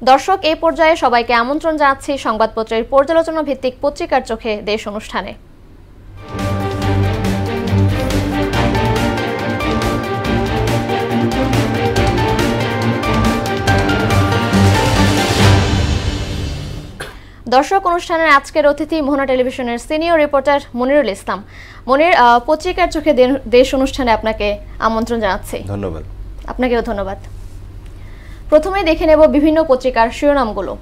দর্শক, এই পর্যায়ে সবাইকে আমন্ত্রণ জানাচ্ছি সংবাদপত্রের পর্যালোচনা ভিত্তিক পত্রিকার চোখে দেশ অনুষ্ঠানে। দর্শক, অনুষ্ঠানের আজকের অতিথি মোহনা টেলিভিশনের সিনিয়র রিপোর্টার মনিরুল ইসলাম। মনির, পত্রিকার চোখে দেশ অনুষ্ঠানে আপনাকে আমন্ত্রণ জানাচ্ছি। ধন্যবাদ। আপনাকেও ধন্যবাদ। প্রথমে দেখে নেব বিভিন্ন পত্রিকার শিরোনামগুলো।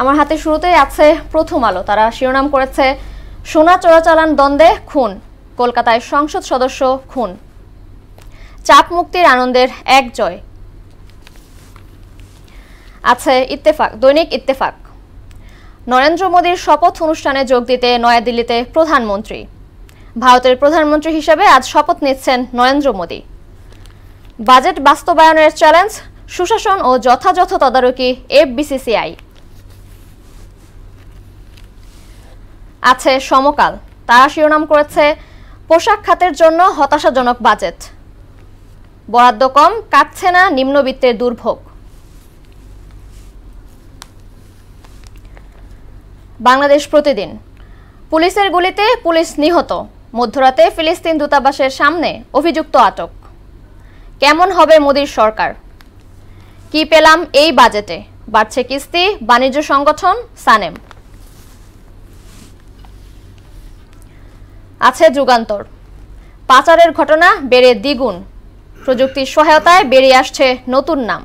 আমার হাতে শুরুতেই আছে প্রথম আলো। তারা শিরোনাম করেছে, সোনা চোরাচালান দ্বন্দ্বে খুন, কলকাতায় সংসদ সদস্য খুন, চাপ মুক্তির আনন্দের এক জয়। আছে ইত্তেফাক, দৈনিক ইত্তেফাক। নরেন্দ্র মোদীর শপথ অনুষ্ঠানে যোগ দিতে নয়াদিল্লিতে প্রধানমন্ত্রী। ভারতের প্রধানমন্ত্রী হিসেবে আজ শপথ নিচ্ছেন নরেন্দ্র মোদী। বাজেট বাস্তবায়নের চ্যালেঞ্জ, সুশাসন ও যথাযথ তদারকি এফবিসিসিআই। আছে সমকাল। তারা শিরোনাম করেছে, পোশাক খাতের জন্য হতাশাজনক বাজেট, বরাদ্দ কম, কাটছে না নিম্নবিত্তের দুর্ভোগ। বাংলাদেশ প্রতিদিন। পুলিশের গুলিতে পুলিশ নিহত, মধ্যরাতে ফিলিস্তিন দূতাবাসের সামনে অভিযুক্ত আটক। কেমন হবে মোদীর সরকার? কি পেলাম এই বাজেটে? বাড়ছে কিস্তি, বাণিজ্য সংগঠন সানেম। আছে যুগান্তর। পাচারের ঘটনা বেড়ে দ্বিগুণ, প্রযুক্তির সহায়তায় বেরিয়ে আসছে নতুন নাম।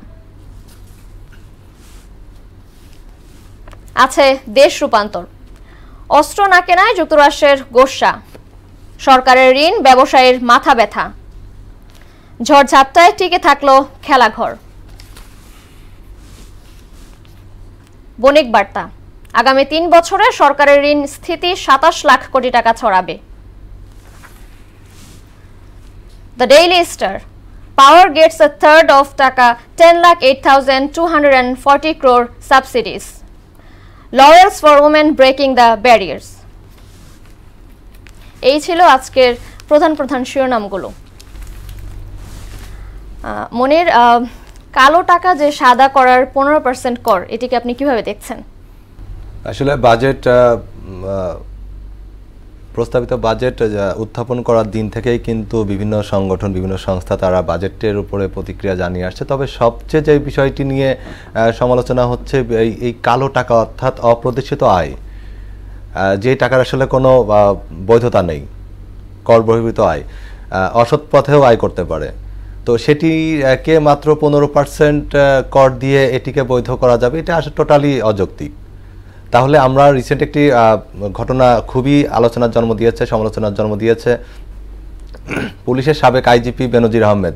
আছে দেশ রূপান্তর। অস্ত্র না কেনায় যুক্তরাষ্ট্রের গোস্বা, সরকারের ঋণ ব্যবসায়ীর মাথা ব্যথা। ঝড়ঝাপটায় টিকে থাকলো খেলাঘর। বণিক বার্তা। আগামী 3 বছরে সরকারের ঋণ স্থিতি 27 লাখ কোটি টাকা ছড়াবে। The Daily Star. Power gets a third of টাকা 10,08,240 crore subsidies. Laurels for women breaking the barriers. এই ছিল আজকের প্রধান প্রধান শিরোনামগুলো। মনির, কালো টাকা যে সাদা করার 15% কর, এটিকে আপনি কিভাবে দেখছেন? আসলে বাজেট প্রস্তাবিত বাজেট উত্থাপন করার দিন থেকেই কিন্তু বিভিন্ন সংগঠন, বিভিন্ন সংস্থা তারা বাজেটের উপরে প্রতিক্রিয়া জানিয়ে আসছে। তবে সবচেয়ে যে বিষয়টি নিয়ে সমালোচনা হচ্ছে এই কালো টাকা, অর্থাৎ অপ্রতিষ্ঠিত আয়, যে টাকার আসলে কোনো বৈধতা নেই, কর বহির্ভূত আয়, অসৎ পথেও আয় করতে পারে। তো সেটিকে মাত্র 15% কর দিয়ে এটিকে বৈধ করা যাবে, এটা আসলে টোটালি অযৌক্তিক। তাহলে আমরা রিসেন্ট একটি ঘটনা খুবই আলোচনার জন্ম দিয়েছে, সমালোচনার জন্ম দিয়েছে। পুলিশের সাবেক আইজিপি বেনজির আহমেদ,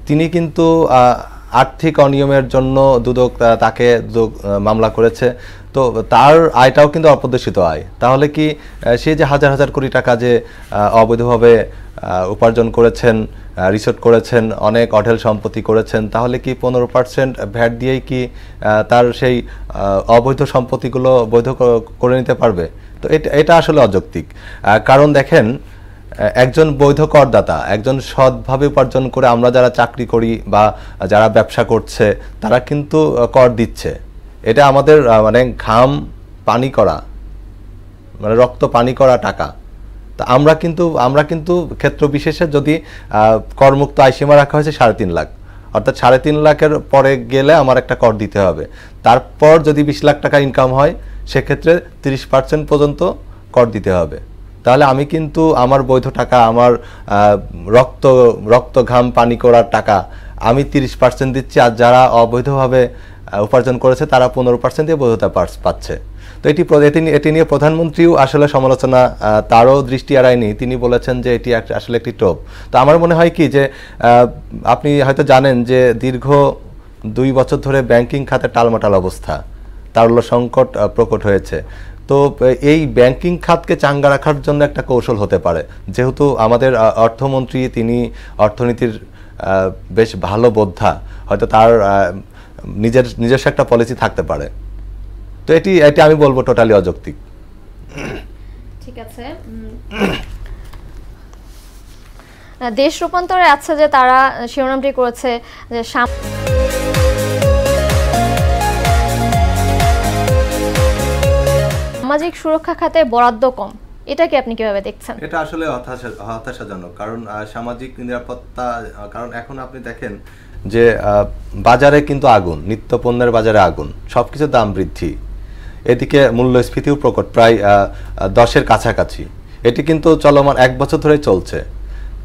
তিনি কিন্তু আর্থিক অনিয়মের জন্য তাকে মামলা করেছে। তো তার আয়টাও কিন্তু অপ্রদর্শিত আয়। তাহলে কি সে যে হাজার হাজার কোটি টাকা যে অবৈধভাবে উপার্জন করেছেন, রিসোর্ট করেছেন, অনেক অঢেল সম্পত্তি করেছেন, তাহলে কি 15% ভ্যাট দিয়েই কি তার সেই অবৈধ সম্পত্তিগুলো বৈধ করে নিতে পারবে? তো এটা আসলে অযৌক্তিক। কারণ দেখেন, একজন বৈধ করদাতা, একজন সৎভাবে উপার্জন করে আমরা যারা চাকরি করি বা যারা ব্যবসা করছে, তারা কিন্তু কর দিচ্ছে। এটা আমাদের মানে ঘাম পানি করা, মানে রক্ত পানি করা টাকা। তা আমরা কিন্তু ক্ষেত্র বিশেষে যদি করমুক্ত আয়সীমা রাখা হয়েছে 3.5 লাখ, অর্থাৎ 3.5 লাখের পরে গেলে আমার একটা কর দিতে হবে। তারপর যদি 20 লাখ টাকা ইনকাম হয়, সেক্ষেত্রে 30% পর্যন্ত কর দিতে হবে। তাহলে আমি কিন্তু আমার বৈধ টাকা, আমার রক্ত ঘাম পানি করার টাকা আমি 30% দিচ্ছি, আর যারা অবৈধভাবে উপার্জন করেছে তারা 15% দিয়ে বৈধতা পাচ্ছে। তো এটি নিয়ে প্রধানমন্ত্রীও আসলে সমালোচনা, তারও দৃষ্টি এড়ায়নি। তিনি বলেছেন যে এটি আসলে একটি টোপ। তো আমার মনে হয় কি যে আপনি হয়তো জানেন যে দীর্ঘ 2 বছর ধরে ব্যাংকিং খাতে টালমাটাল অবস্থা, তারল্য সংকট প্রকট হয়েছে। তো এই ব্যাংকিং খাতকে চাঙ্গা রাখার জন্য একটা কৌশল হতে পারে, যেহেতু আমাদের অর্থমন্ত্রী তিনি অর্থনীতির বেশ ভালো বোদ্ধা, হয়তো তার নিজস্ব একটা পলিসি থাকতে পারে। তো এটি আমি বলবো টোটালি অযৌক্তিক। ঠিক আছে। দেশ রূপান্তরে আছে যে তারা শিরোনামটি করেছে যে সামাজিক সুরক্ষা খাতে বরাদ্দ কম, এটাকে আপনি কিভাবে দেখছেন? এটা আসলে হতাশাজনক, কারণ সামাজিক নিরাপত্তা, কারণ এখন আপনি দেখেন যে বাজারে কিন্তু আগুন, নিত্য পণ্যের বাজারে আগুন, সবকিছুর দাম বৃদ্ধি, এদিকে মূল্যস্ফীতিও প্রকট, প্রায় 10-এর কাছাকাছি। এটি কিন্তু চলমান 1 বছর ধরে চলছে।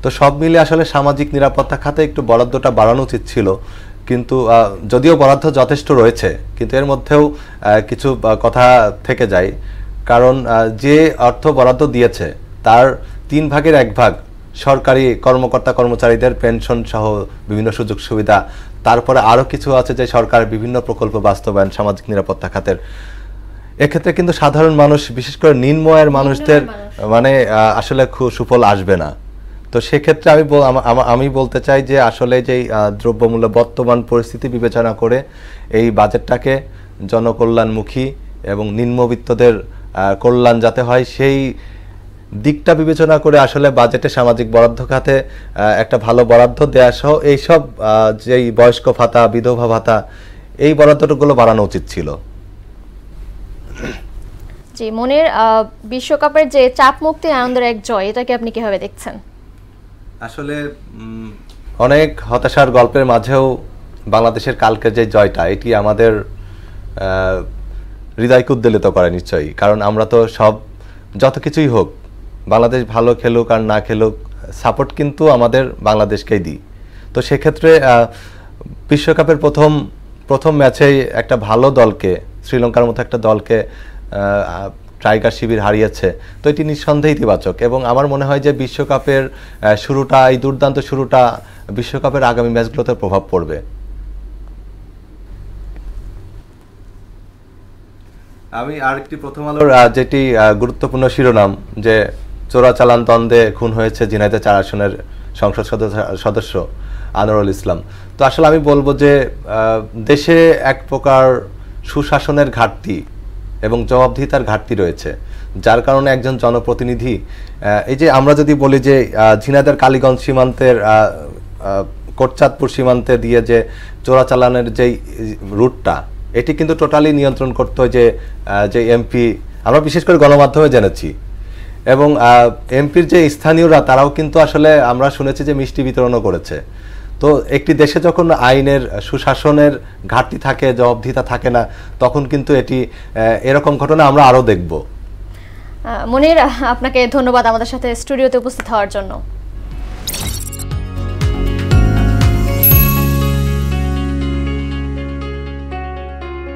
তো সব মিলে আসলে সামাজিক নিরাপত্তা খাতে একটু বরাদ্দটা বাড়ানো উচিত ছিল, কিন্তু যদিও বরাদ্দ যথেষ্ট রয়েছে, কিন্তু এর মধ্যেও কিছু কথা থেকে যায়। কারণ যে অর্থ বরাদ্দ দিয়েছে তার 3 ভাগের 1 ভাগ সরকারি কর্মকর্তা কর্মচারীদের পেনশন সহ বিভিন্ন সুযোগ সুবিধা, তারপরে আরও কিছু আছে যে সরকার বিভিন্ন প্রকল্প বাস্তবায়ন সামাজিক নিরাপত্তা খাতের। এক্ষেত্রে কিন্তু সাধারণ মানুষ, বিশেষ করে নিম্ন আয়ের মানুষদের মানে আসলে খুব সুফল আসবে না। তো সেক্ষেত্রে আমি বলতে চাই যে আসলে যেই দ্রব্যমূল্য বর্তমান পরিস্থিতি বিবেচনা করে এই বাজেটটাকে জনকল্যাণমুখী এবং নিম্নবিত্তদের কল্যাণ যাতে হয় সেই দিকটা বিবেচনা করে আসলে বাজেটে সামাজিক বরাদ্দ খাতে একটা ভালো বরাদ্দ দেওয়া সহ এইসব যেই বয়স্ক ভাতা, বিধবা ভাতা, এই বরাদ্দগুলো বাড়ানো উচিত ছিল। জি মনির, বিশ্বকাপের যে চাপ মুক্তি আনন্দের এক জয়, এটাকে আপনি কিভাবে দেখছেন? আসলে অনেক হতাশার গল্পের মাঝেও বাংলাদেশের কালকের যে জয়টা, এটি আমাদের হৃদয়কে উদ্বেলিত করে নিশ্চয়ই। কারণ আমরা তো সব, যত কিছুই হোক, বাংলাদেশ ভালো খেলুক আর না খেলুক, সাপোর্ট কিন্তু আমাদের বাংলাদেশকেই দিই। তো সেক্ষেত্রে বিশ্বকাপের প্রথম ম্যাচেই একটা ভালো দলকে, শ্রীলঙ্কার মতো একটা দলকে টাইগার শিবির হারিয়েছে, তো এটি নিঃসন্দেহে ইতিবাচক। এবং আমার মনে হয় যে বিশ্বকাপের শুরুটা, এই দুর্দান্ত শুরুটা বিশ্বকাপের আগামী ম্যাচগুলোতে প্রভাব পড়বে। আমি আরেকটি প্রথম আলোর যেটি গুরুত্বপূর্ণ শিরোনাম, যে চোরাচালান দ্বন্দ্বে খুন হয়েছে ঝিনাইদহ 4 আসনের সংসদ সদস্য আনোয়ারুল ইসলাম। তো আসলে আমি বলবো যে দেশে এক প্রকার সুশাসনের ঘাটতি এবং জবাবদিহিতার ঘাটতি রয়েছে, যার কারণে একজন জনপ্রতিনিধি, এই যে আমরা যদি বলি যে ঝিনাইদহ কালীগঞ্জ সীমান্তের কোটচাঁদপুর সীমান্তে দিয়ে যে চোরাচালানের যেই রুটটা, এটি কিন্তু টোটালি নিয়ন্ত্রণ করতে হয় যে এমপি, আমরা বিশেষ করে গণমাধ্যমে জেনেছি। এবং এমপির যে স্থানীয়রা, তারাও কিন্তু আসলে আমরা শুনেছি যে মিষ্টি বিতরণও করেছে। তো একটি দেশে যখন আইনের, সুশাসনের ঘাটতি থাকে, জবাবদিহিতা থাকে না, তখন কিন্তু এটি এরকম ঘটনা আমরা আরও দেখব। মনির, আপনাকে ধন্যবাদ আমাদের সাথে স্টুডিওতে উপস্থিত হওয়ার জন্য।